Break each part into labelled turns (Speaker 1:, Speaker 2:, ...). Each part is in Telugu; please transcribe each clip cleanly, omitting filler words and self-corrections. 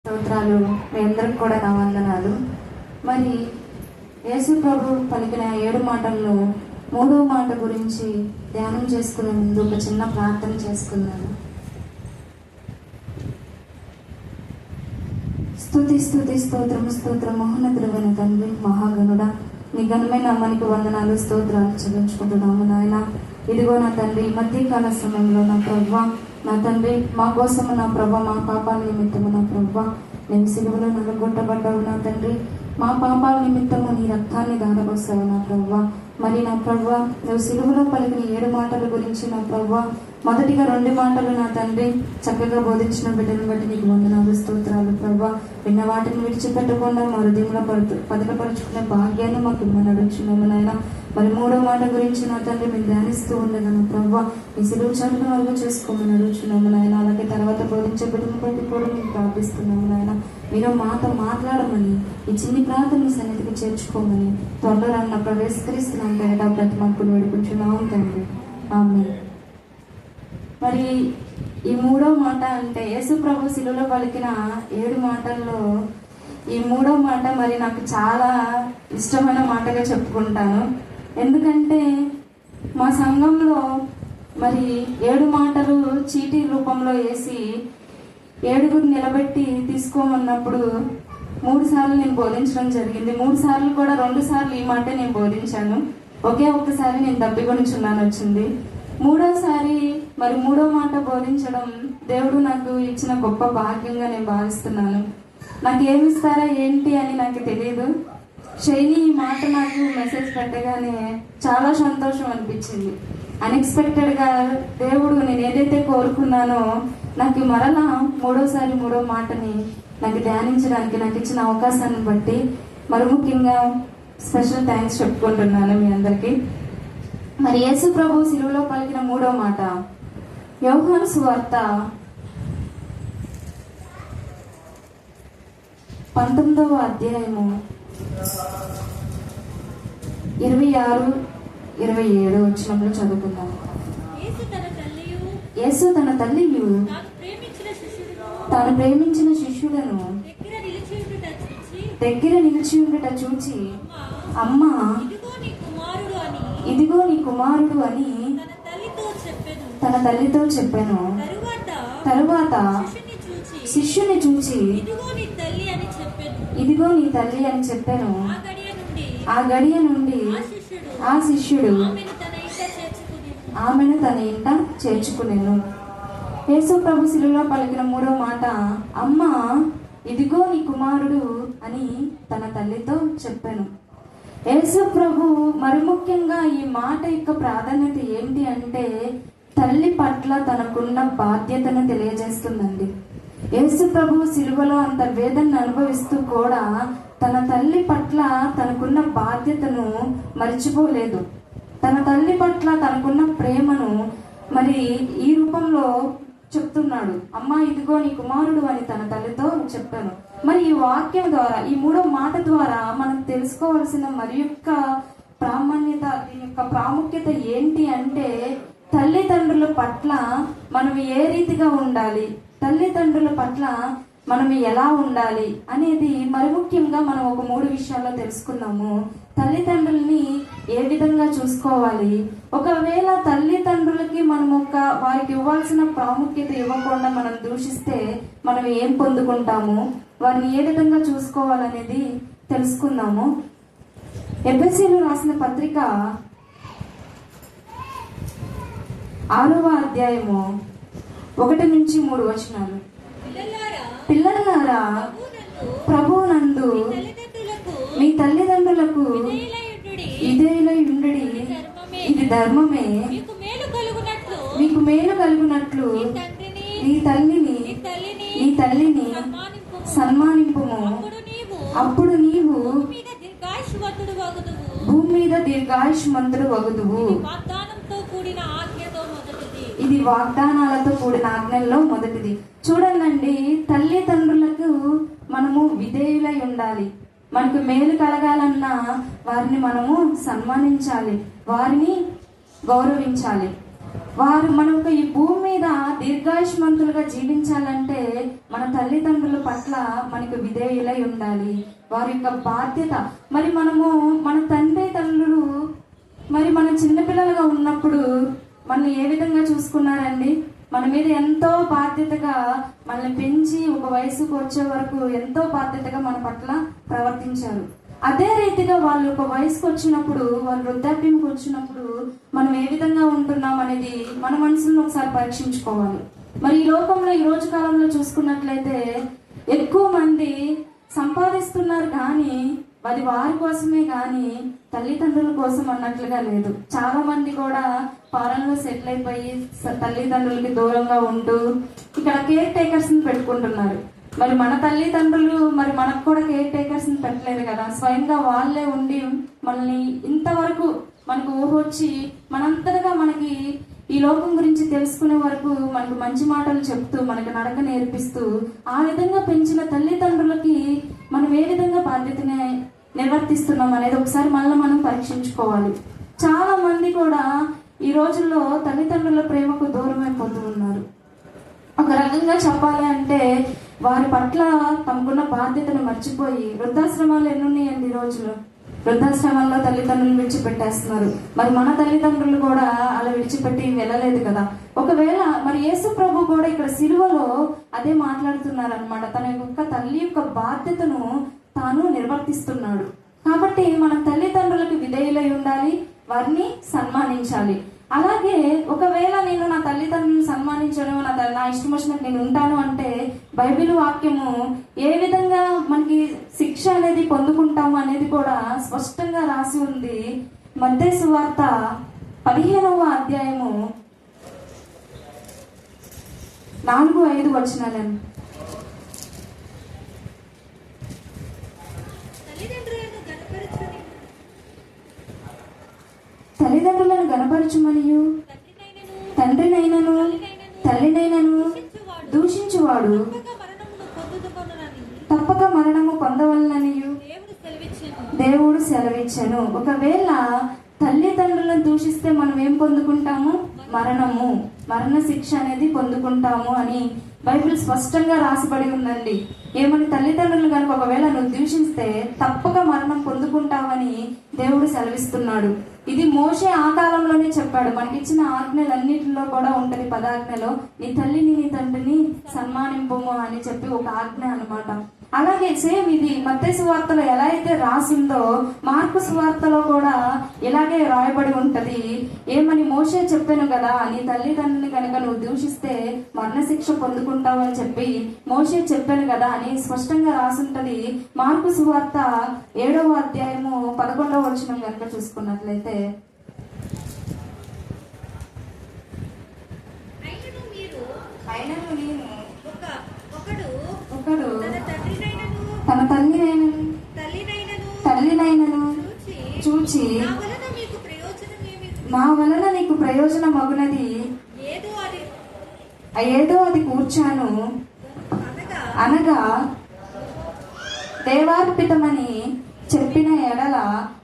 Speaker 1: స్తోత్రాలు. మీ అందరికి కూడా నా వందనాలు. మరి యేసు ప్రభు పలికిన 7 మాటల్లో 3వ మాట గురించి ధ్యానం చేసుకునే ముందు ఒక చిన్న ప్రార్థన చేసుకున్నాను. స్తుతి స్తుతి స్తోత్రము స్తోత్రం మహోన్నతుడైన తండ్రి, మహాగణుడా, నీ ఘనమైన నామానికి వందనాలు స్తోత్రాలు చెల్లించుకుంటున్నాము నాయన. ఇదిగో నా తండ్రి, మధ్యకాల సమయంలో నా ప్రభువా, నా తండ్రి, మా కోసము నా ప్రభా, మా పాపాల నిమిత్తము నా ప్రభువా నేను సిలువలో నలుగొట్టబడ్డావు నా తండ్రి. మా పాపాల నిమిత్తము నీ రక్తాన్ని దారబోసావు నా ప్రభువా. మరి నా ప్రభువా, నువ్వు సిలువలో పలికిన 7 మాటల గురించి నా ప్రభువా, మొదటిగా 2 మాటలు నా తండ్రి చక్కగా బోధించిన బిడ్డను బట్టి నీకు వందనాలు స్తోత్రాలు ప్రభువా. విన్న వాటిని విడిచిపెట్టకుండా మా హృదయంలో పదిలపరుచుకునే భాగ్యాన్ని మాకు ఇమ్మని అడుగుచున్నాము నాయన. మరి 3వ మాట గురించి నా తండ్రి మేము ధ్యానిస్తూ ఉండగాను ప్రభువా, ఈ సిలువ చాటును అలుగు చేసుకోమని అడుగుచున్నాము నాయన. అలాగే తర్వాత బోధించే బిడ్డను బట్టి కూడా మేము ప్రార్థిస్తున్నాము నాయన. మీరు మాతో మాట్లాడమని, ఈ చిన్ని ప్రార్థన సన్నిధికి చేర్చుకోమని త్వరలో రన్న ప్రవేశిస్తున్నాం పేట ప్రతి మార్పులు వేడుకుంటున్నాము తండ్రి. ఆమేన్. మరి ఈ 3వ మాట అంటే యేసు ప్రభు శిలువలో పలికిన 7 మాటల్లో ఈ 3వ మాట మరి నాకు చాలా ఇష్టమైన మాటగా చెప్పుకుంటాను. ఎందుకంటే మా సంఘంలో మరి 7 మాటలు చీటీ రూపంలో వేసి 7గురు నిలబెట్టి తీసుకోమన్నప్పుడు 3 సార్లు నేను బోధించడం జరిగింది. 3 సార్లు కూడా 2 సార్లు ఈ మాట నేను బోధించాను. ఒక్కసారి నేను దప్పికొనిచున్నాను వచ్చింది. 3వసారి మరి 3వ మాట బోధించడం దేవుడు నాకు ఇచ్చిన గొప్ప భాగ్యంగా నేను భావిస్తున్నాను. నాకు ఏమిస్తారా ఏంటి అని నాకు తెలియదు. శైలి ఈ మాట నాకు మెసేజ్ పెట్టగానే చాలా సంతోషం అనిపించింది. అన్ఎక్స్పెక్టెడ్గా దేవుడు నేను ఏదైతే కోరుకున్నానో నాకు మరలా 3వసారి 3వ మాటని నాకు ధ్యానించడానికి నాకు ఇచ్చిన అవకాశాన్ని బట్టి మరి ముఖ్యంగా స్పెషల్ థ్యాంక్స్ చెప్పుకుంటున్నాను మీ అందరికీ. మరి యేసు ప్రభు శిలువలో పలికిన 3వ మాట యోహాను సువార్త 19వ అధ్యాయము 26-27 వచనంలో చదువుకుందాం. యేసు తన తల్లియు తాను ప్రేమించిన శిష్యులను దగ్గర నిలిచి ఉండుట చూచి, అమ్మా ఇదిగో నీ కుమారుడు అని తన తల్లితో చెప్పాను. తరువాత శిష్యుని చూచి ఇదిగో నీ తల్లి అని చెప్పాను. ఆ గడియ నుండి ఆ శిష్యుడు ఆమెను తన ఇంట చేర్చుకునేను. యేసు ప్రభు శిలువలో పలికిన 3వ మాట అమ్మా ఇదిగో నీ కుమారుడు అని తన తల్లితో చెప్పాను. యేసు ప్రభు మరి ముఖ్యంగా ఈ మాట యొక్క ప్రాధాన్యత ఏంటి అంటే తల్లి పట్ల తనకున్న బాధ్యతను తెలియజేస్తుందండి. యేసు ప్రభు సిలువలో అంత వేదన అనుభవిస్తూ కూడా తన తల్లి పట్ల తనకున్న బాధ్యతను మర్చిపోలేదు. తన తల్లి పట్ల తనకున్న ప్రేమను మరి ఈ రూపంలో చెప్తున్నాడు. అమ్మా ఇదిగో నీ కుమారుడు అని తన తల్లితో చెప్పాను. మరి ఈ వాక్యం ద్వారా ఈ 3వ మాట ద్వారా మనం తెలుసుకోవాల్సిన మరి యొక్క ప్రామాణ్యత, దీని యొక్క ప్రాముఖ్యత ఏంటి అంటే తల్లిదండ్రుల పట్ల మనం ఏ రీతిగా ఉండాలి, తల్లిదండ్రుల పట్ల మనం ఎలా ఉండాలి అనేది మరి ముఖ్యంగా మనం ఒక 3 విషయాల్లో తెలుసుకున్నాము. తల్లిదండ్రుల్ని ఏ విధంగా చూసుకోవాలి, ఒకవేళ తల్లిదండ్రులకి మనం వారికి ఇవ్వాల్సిన ప్రాముఖ్యత ఇవ్వకుండా మనం దూషిస్తే మనం ఏం పొందుకుంటాము, వారిని ఏ విధంగా చూసుకోవాలనేది తెలుసుకున్నాము. ఎఫెసీయులకు రాసిన పత్రిక 6వ అధ్యాయము 1-3 వచనాలు. పిల్లలారా ప్రభువునందు మీ తల్లిదండ్రులకు విధేయులై ఉండుడి, ఇది ధర్మమే. మీకు మేలు కలుగునట్లు నీ తల్లిని సన్మానింపుము, అప్పుడు నీవు భూమి మీద దీర్ఘాయుష్మంతుడు వగుదువు. ఇది వాగ్దానాలతో కూడిన ఆజ్ఞల్లో మొదటిది. చూడండి, తల్లిదండ్రులకు మనము విధేయులై ఉండాలి. మనకు మేలు కలగాలన్నా వారిని మనము సన్మానించాలి, వారిని గౌరవించాలి. మనకు ఈ భూమి మీద దీర్ఘాయుష్మంతులుగా జీవించాలంటే మన తల్లిదండ్రుల పట్ల మనకు విధేయులై ఉండాలి. వారి యొక్క బాధ్యత. మరి మన తండ్రి తల్లులు మన చిన్నపిల్లలుగా ఉన్నప్పుడు మనల్ని ఏ విధంగా చూసుకున్నారండి? మన మీద ఎంతో బాధ్యతగా మనల్ని పెంచి ఒక వయసుకు వచ్చే వరకు ఎంతో బాధ్యతగా మన పట్ల ప్రవర్తించారు. అదే రీతిగా వాళ్ళు ఒక వయసుకు వచ్చినప్పుడు, వాళ్ళు వృద్ధాప్యంకి వచ్చినప్పుడు మనం ఏ విధంగా ఉంటున్నాం అనేది మన మనసులను ఒకసారి పరీక్షించుకోవాలి. మరి ఈ లోకంలో ఈ రోజు కాలంలో చూసుకున్నట్లయితే ఎక్కువ మంది సంపాదిస్తున్నారు, కానీ అది వారి కోసమే కానీ తల్లిదండ్రుల కోసం అన్నట్లుగా లేదు. చాలా మంది కూడా ఫారెన్ లో సెటిల్ అయిపోయి తల్లిదండ్రులకి దూరంగా ఉంటూ ఇక్కడ కేర్ టేకర్స్ ని పెట్టుకుంటున్నారు. మరి మన తల్లిదండ్రులు మనకు కూడా కేర్ టేకర్స్ ని పెట్టలేదు కదా. స్వయంగా వాళ్ళే ఉండి మనల్ని ఇంతవరకు మనకు ఊహొచ్చి మనంతగా మనకి ఈ లోకం గురించి తెలుసుకునే వరకు మనకు మంచి మాటలు చెప్తూ మనకు నడక నేర్పిస్తూ ఆ విధంగా పెంచిన తల్లిదండ్రులకి మనం ఏ విధంగా బాధ్యతని నిర్వర్తిస్తున్నాం అనేది ఒకసారి మనం పరీక్షించుకోవాలి. చాలా మంది కూడా ఈ రోజుల్లో తల్లిదండ్రుల ప్రేమకు దూరం అయిపోతూ ఉన్నారు. ఒక రకంగా చెప్పాలి అంటే వారి పట్ల తమకున్న బాధ్యతను మర్చిపోయి వృద్ధాశ్రమాలు ఎన్నున్నాయండి ఈ రోజులో. వృద్ధాశ్రమాల్లో తల్లిదండ్రులు విడిచిపెట్టేస్తున్నారు. మరి మన తల్లిదండ్రులు కూడా అలా విడిచిపెట్టి వెళ్ళలేదు కదా. ఒకవేళ మరి యేసు ప్రభు కూడా ఇక్కడ సిలువలో అదే మాట్లాడుతున్నారు అనమాట. తన యొక్క తల్లి యొక్క బాధ్యతను తాను నిర్వర్తిస్తున్నాడు. కాబట్టి మనం తల్లిదండ్రులకు విధేయులై ఉండాలి, వారిని సన్మానించాలి. అలాగే ఒకవేళ నేను నా తల్లిదండ్రులను సన్మానించడం, నా ఇష్టం వచ్చినట్టు నేను ఉంటాను అంటే బైబిల్ వాక్యము ఏ విధంగా మనకి శిక్ష అనేది పొందుకుంటాము అనేది కూడా స్పష్టంగా రాసి ఉంది. మత్తయి సువార్త 15వ అధ్యాయము 4-5 వచనాలను. తల్లిదండ్రులను గణపరచుమనియు తండ్రినైనను తల్లినైనను దూషించువాడు తప్పక మరణము పొందవలననియు దేవుడు సెలవిచ్చెను. ఒకవేళ తల్లిదండ్రులను దూషిస్తే మనం ఏం పొందుకుంటాము? మరణ శిక్ష అనేది పొందుకుంటాము అని బైబిల్ స్పష్టంగా రాసిబడి ఉందండి. ఏమని? తల్లిదండ్రులు కనుక ఒకవేళ నువ్వు దూషిస్తే తప్పక మరణం పొందుకుంటావని దేవుడు సెలవిస్తున్నాడు. ఇది మోషే ఆ కాలంలోనే చెప్పాడు. మనకిచ్చిన ఆజ్ఞలన్నిటిలో కూడా ఉంటది 10 ఆజ్ఞలో నీ తల్లిని నీ తండ్రిని సన్మానింపము అని చెప్పి ఒక ఆజ్ఞ అనమాట. అలాగే సేమ్ ఇది మత్తయి సువార్తలో ఎలా అయితే రాసిందో మార్కు సువార్తలో కూడా ఇలాగే రాయబడి ఉంటది. ఏమని? మోషే చెప్పాను కదా, నీ తల్లిదండ్రుని కనుక నువ్వు దూషిస్తే మరణశిక్ష పొందుకుంటావు అని చెప్పి మోషే చెప్పాను కదా అని స్పష్టంగా రాసుంటది. మార్కు సువార్త 7వ అధ్యాయము 11వ వచనం కనుక చూసుకున్నట్లయితే, ఒకడు తన తల్లినైనను చూచి నా వలన నీకు ప్రయోజనం మగునది ఏదో అది కూర్చాను అనగా దేవార్పితమని చెప్పిన ఎడల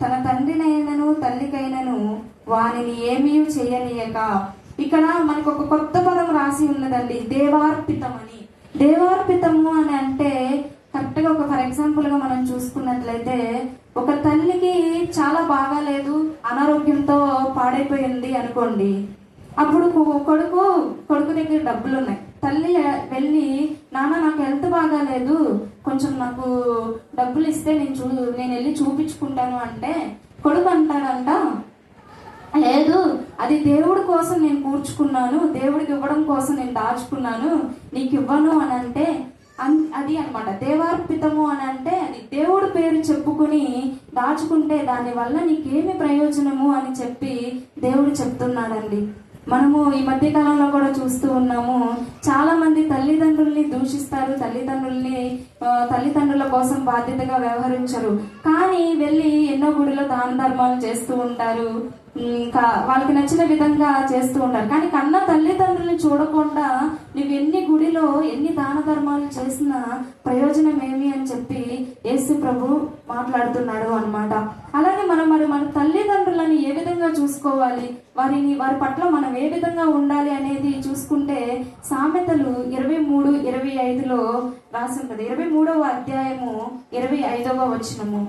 Speaker 1: తన తండ్రినైనను తల్లికైనను వానిని ఏమీ చేయనీయక. ఇక్కడ మనకు ఒక కొత్త పదం రాసి ఉన్నదండి, దేవార్పితమని. దేవార్పితము అని అంటే కరెక్ట్ గా ఫర్ ఎగ్జాంపుల్ గా మనం చూసుకున్నట్లయితే ఒక తల్లికి చాలా బాగాలేదు, అనారోగ్యంతో పాడైపోయింది అనుకోండి. అప్పుడు కొడుకు దగ్గర డబ్బులు ఉన్నాయి. తల్లి వెళ్ళి నాన్న నాకు హెల్త్ బాగాలేదు, కొంచెం నాకు డబ్బులు ఇస్తే నేను వెళ్ళి చూపించుకుంటాను అంటే కొడుకు అంటాడంట, లేదు అది దేవుడి కోసం నేను కూర్చుకున్నాను, దేవుడికి ఇవ్వడం కోసం నేను దాచుకున్నాను, నీకు ఇవ్వను అని అంటే అది అన్నమాట. దేవార్పితము అని అంటే అది దేవుడి పేరు చెప్పుకుని దాచుకుంటే దాని వల్ల నీకేమి ప్రయోజనము అని చెప్పి దేవుడు చెప్తున్నాడండి. మనము ఈ మధ్య కాలంలో కూడా చూస్తూ ఉన్నాము, చాలా మంది తల్లిదండ్రుల్ని దూషిస్తారు, తల్లిదండ్రుల కోసం బాధ్యతగా వ్యవహరించరు, కానీ వెళ్ళి ఎన్నో గుడిలో దాన ధర్మాలు చేస్తూ ఉంటారు. ఇంకా వాళ్ళకి నచ్చిన విధంగా చేస్తూ ఉంటారు. కానీ కన్న తల్లిదండ్రుల్ని చూడకుండా నువ్వు ఎన్ని గుడిలో ఎన్ని దాన ధర్మాలు చేసినా ప్రయోజనం ఏమి అని చెప్పి యేసు ప్రభు మాట్లాడుతున్నాడు అన్నమాట. అలాగే మన తల్లిదండ్రులను ఏ విధంగా చూసుకోవాలి, వారి పట్ల మనం ఏ విధంగా ఉండాలి అనేది చూసుకుంటే సామెతలు 23:25లో రాసి ఉంటుంది. 23వ అధ్యాయము 25వ వచనము.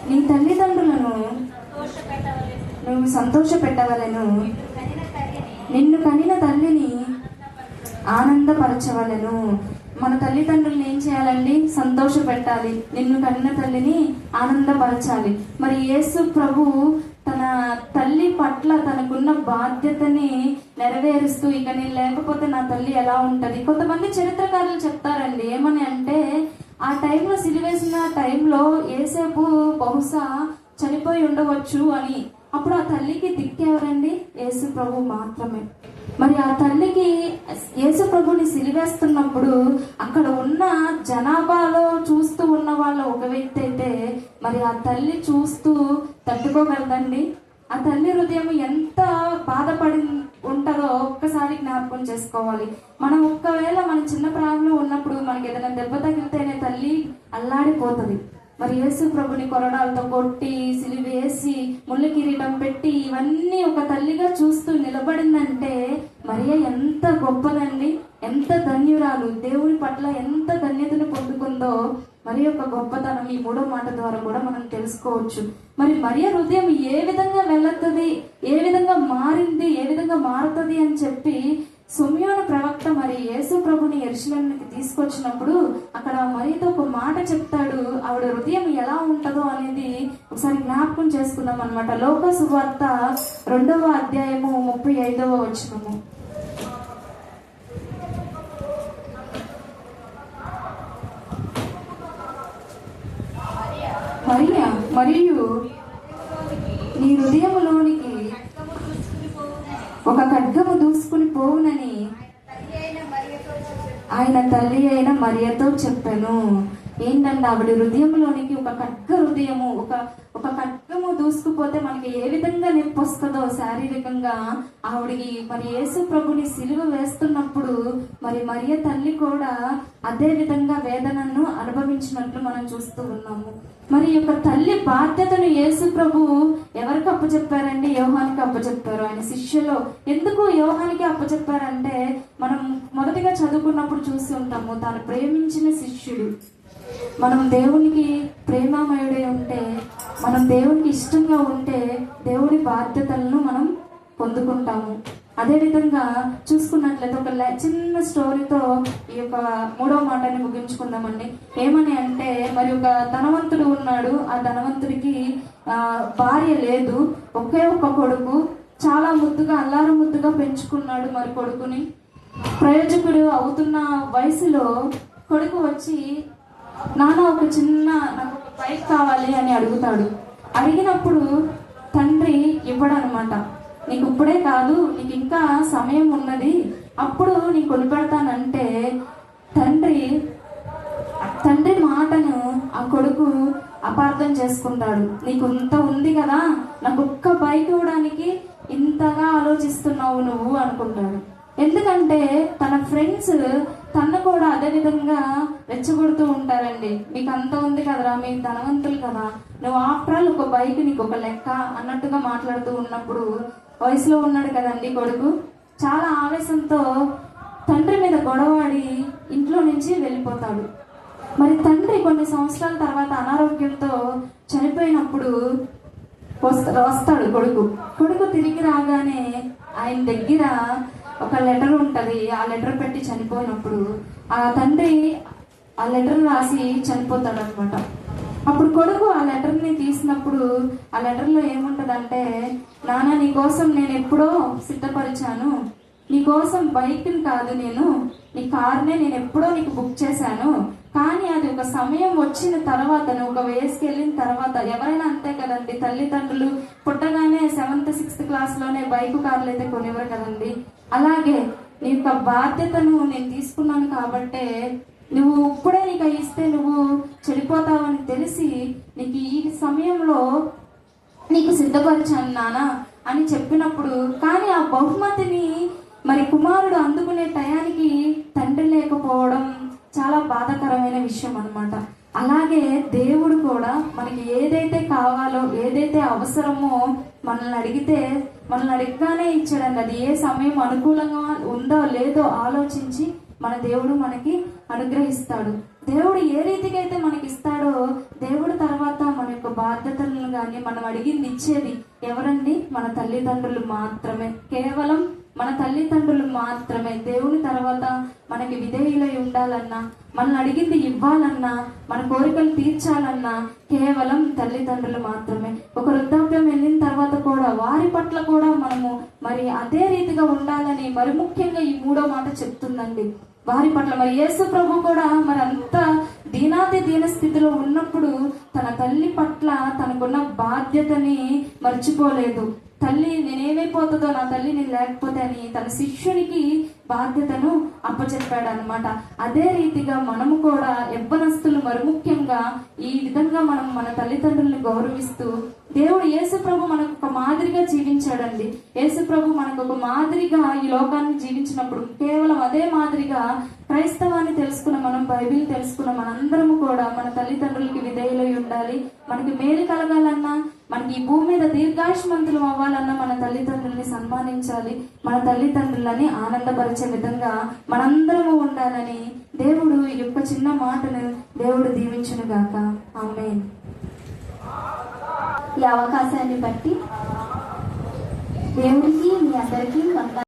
Speaker 1: నీ తల్లిదండ్రులను నువ్వు సంతోష పెట్టవలను, నిన్ను కనిన తల్లిని ఆనందపరచవలను. మన తల్లిదండ్రులను ఏం చేయాలండి? సంతోష పెట్టాలి. నిన్ను కనిన తల్లిని ఆనందపరచాలి. మరి యేసు ప్రభు తన తల్లి పట్ల తనకున్న బాధ్యతని నెరవేరుస్తూ, ఇక నేను లేకపోతే నా తల్లి ఎలా ఉంటది. కొంతమంది చరిత్రకారులు చెప్తారండి ఏమని అంటే, ఆ టైంలో సిలివేసిన టైంలో ఏసేపు బహుశా చనిపోయి ఉండవచ్చు అని. అప్పుడు ఆ తల్లికి దిక్కెవరండి? యేసు ప్రభు మాత్రమే. మరి ఆ తల్లికి యేసు ప్రభుని సిలివేస్తున్నప్పుడు అక్కడ ఉన్న జనాభాలో చూస్తూ ఉన్న వాళ్ళు ఒక వ్యక్తి అయితే, మరి ఆ తల్లి చూస్తూ తట్టుకోగలదండి? ఆ తల్లి హృదయం ఎంత బాధపడి ఉంటుందో ఒక్కసారి జ్ఞాపకం చేసుకోవాలి. మనం ఒక్కవేళ మన చిన్న ప్రాయంలో ఉన్నప్పుడు మనకి ఏదైనా దెబ్బ తగిలితేనే తల్లి అల్లాడిపోతుంది. మరి యేసు ప్రభుని కొరడాలతో కొట్టి సిలివేసి ముళ్ళ కిరీటం పెట్టి ఇవన్నీ ఒక తల్లిగా చూస్తూ నిలబడిందంటే మరియ ఎంత గొప్పదండి, ఎంత ధన్యురాలు, దేవుని పట్ల ఎంత ధన్యతను పొందుకుందో మరి యొక్క గొప్పతనం ఈ 3వ మాట ద్వారా కూడా మనం తెలుసుకోవచ్చు. మరి మరియ హృదయం ఏ విధంగా వెళ్ళుతుంది, ఏ విధంగా మారింది, ఏ విధంగా మారుతుంది అని చెప్పి సిమియోను ప్రవక్త మరి యేసు ప్రభుని యెరూషలేముకి తీసుకొచ్చినప్పుడు అక్కడ మరియతో ఒక మాట చెప్తాడు. ఆవిడ హృదయం ఎలా ఉంటుందో అనేది ఒకసారి జ్ఞాపకం చేసుకుందాం అన్నమాట. లోక సువార్త 2వ అధ్యాయము 35వ వచనము. మరియు నీ హృదయములోనికి ఒక ఖడ్గము దూసుకుని పోవునని ఆయన తల్లి అయిన మరియతో చెప్పాను. ఏంటంటే ఆవిడ హృదయంలోనికి ఒక ఖడ్గ హృదయము, ఒక ఖడ్గము దూసుకుపోతే మనకి ఏ విధంగా నొప్పి వస్తుందో శారీరకంగా, ఆవిడికి మరి యేసు ప్రభుని సిలువ వేస్తున్నప్పుడు మరి మరియ తల్లి కూడా అదే విధంగా వేదనను అనుభవించినట్లు మనం చూస్తూ ఉన్నాము. మరి యొక్క తల్లి బాధ్యతను యేసు ప్రభు ఎవరికి అప్పచెప్పారండి? యోహానికి అప్పచెప్పారు. ఆయన శిష్యులు ఎందుకు యోహానికి అప్పచెప్పారంటే, మనం మొదటిగా చదువుకున్నప్పుడు చూస్తూ ఉంటాము, తాను ప్రేమించిన శిష్యుడు. మనం దేవునికి ప్రేమామయుడై ఉంటే, మనం దేవునికి ఇష్టంగా ఉంటే దేవుడి బాధ్యతలను మనం పొందుకుంటాము. అదేవిధంగా చూసుకున్నట్లయితే ఒక చిన్న స్టోరీతో ఈ యొక్క 3వ మాటని ముగించుకుందామండి. ఏమని అంటే, మరి ఒక ధనవంతుడు ఉన్నాడు. ఆ ధనవంతుడికి భార్య లేదు, ఒకే ఒక కొడుకు. చాలా ముద్దుగా అల్లారు ముద్దుగా పెంచుకున్నాడు మరి కొడుకుని. ప్రయోజకుడు అవుతున్న వయసులో కొడుకు వచ్చి, నాన్న ఒక చిన్న నాకు ఒక బైక్ కావాలి అని అడుగుతాడు. అడిగినప్పుడు తండ్రి ఇవ్వడనమాట. నీకు ఇప్పుడే కాదు, నీకు ఇంకా సమయం ఉన్నది, అప్పుడు నీకు కొనిపెడతానంటే తండ్రి మాటను ఆ కొడుకు అపార్థం చేసుకుంటాడు. నీకు ఇంత ఉంది కదా, నాకు ఒక్క బైక్ ఇవ్వడానికి ఇంతగా ఆలోచిస్తున్నావు నువ్వు అనుకుంటాడు. ఎందుకంటే తన ఫ్రెండ్స్ తను కూడా అదే విధంగా రెచ్చగొడుతూ ఉంటారండి. మీకు అంత ఉంది కదరా, మీకు ధనవంతులు కదా, నువ్వు ఆఫ్టర్ ఆల్ ఒక బైక్ నీకు ఒక లెక్క అన్నట్టుగా మాట్లాడుతూ ఉన్నప్పుడు వయసులో ఉన్నాడు కదండి కొడుకు, చాలా ఆవేశంతో తండ్రి మీద గొడవాడి ఇంట్లో నుంచి వెళ్ళిపోతాడు. మరి తండ్రి కొన్ని సంవత్సరాల తర్వాత అనారోగ్యంతో చనిపోయినప్పుడు వస్తాడు కొడుకు తిరిగి రాగానే ఆయన దగ్గర ఒక లెటర్ ఉంటది. ఆ లెటర్ పెట్టి చనిపోయినప్పుడు ఆ తండ్రి ఆ లెటర్ రాసి చనిపోతాడు అనమాట. అప్పుడు కొడుకు ఆ లెటర్ని తీసినప్పుడు ఆ లెటర్లో ఏముంటదంటే, నాన్న నీకోసం నేను ఎప్పుడో సిద్ధపరిచాను, నీకోసం బైక్ని కాదు, నీ కార్నే నేను ఎప్పుడో నీకు బుక్ చేశాను, కానీ అది ఒక సమయం వచ్చిన తర్వాత, నువ్వు ఒక వయసుకి వెళ్ళిన తర్వాత, ఎవరైనా అంతే కదండి, తల్లిదండ్రులు పుట్టగానే 7th 6th క్లాస్లోనే బైక్ కార్లు అయితే కొనివ్వరు కదండి. అలాగే నీ యొక్క బాధ్యతను నేను తీసుకున్నాను కాబట్టే నువ్వు ఇప్పుడే నీకు ఇస్తే నువ్వు చెడిపోతావని తెలిసి నీకు ఈ సమయంలో నీకు సిద్ధపరిచాను నానా అని చెప్పినప్పుడు, కానీ ఆ బహుమతిని మరి కుమారుడు అందుకునే టయానికి తండ్రి లేకపోవడం చాలా బాధాకరమైన విషయం అన్నమాట. అలాగే దేవుడు కూడా మనకి ఏదైతే కావాలో, ఏదైతే అవసరమో మనల్ని అడగగానే ఇచ్చాడండి. అది ఏ సమయం అనుకూలంగా ఉందో లేదో ఆలోచించి మన దేవుడు మనకి అనుగ్రహిస్తాడు. దేవుడు ఏ రీతిగా అయితే మనకి ఇస్తాడో, దేవుడు తర్వాత మన యొక్క బాధ్యతలను కానీ మనం అడిగింది ఇచ్చేది ఎవరండి? మన తల్లిదండ్రులు మాత్రమే. కేవలం మన తల్లిదండ్రులు మాత్రమే. దేవుని తర్వాత మనకి విధేయులై ఉండాలన్నా, మనల్ని అడిగింది ఇవ్వాలన్నా, మన కోరికలు తీర్చాలన్నా కేవలం తల్లిదండ్రులు మాత్రమే. ఒక వృద్ధాప్యం వెళ్ళిన తర్వాత కూడా వారి పట్ల కూడా మనము మరి అదే రీతిగా ఉండాలని మరి ముఖ్యంగా ఈ 3వ మాట చెప్తుందండి. వారి పట్ల మరి యేసు ప్రభు కూడా మరి అంత దీన స్థితిలో ఉన్నప్పుడు తన తల్లి పట్ల తనకున్న బాధ్యతని మర్చిపోలేదు. తల్లి నేనేమైపోతుందో, నా తల్లి నేను లేకపోతే అని తన శిష్యునికి బాధ్యతను అప్పచెప్పాడు అనమాట. అదే రీతిగా మనము కూడా యవ్వనస్తులు మరి ముఖ్యంగా ఈ విధంగా మనం మన తల్లిదండ్రుల్ని గౌరవిస్తూ, దేవుడు యేసు ప్రభు మనకు ఒక మాదిరిగా జీవించాడండి. యేసు ప్రభు మనకు ఒక మాదిరిగా ఈ లోకాన్ని జీవించినప్పుడు కేవలం అదే మాదిరిగా క్రైస్తవాన్ని తెలుసుకున్న మనం, బైబిల్ తెలుసుకున్న మనందరము కూడా మన తల్లిదండ్రులకి విధేయులై ఉండాలి. మనకి మేలు కలగాలన్నా, మనకి ఈ భూమి మీద దీర్ఘాయుష్మంతులు అవ్వాలన్నా మన తల్లిదండ్రుల్ని సన్మానించాలి. మన తల్లిదండ్రులని ఆనందపరిచే విధంగా మనందరము ఉండాలని దేవుడు ఈ యొక్క చిన్న మాటను దేవుడు దీవించును గాక. ఆమేన్.
Speaker 2: ఈ అవకాశాన్ని బట్టి దేవుడికి మీ అందరికీ వందనాలు.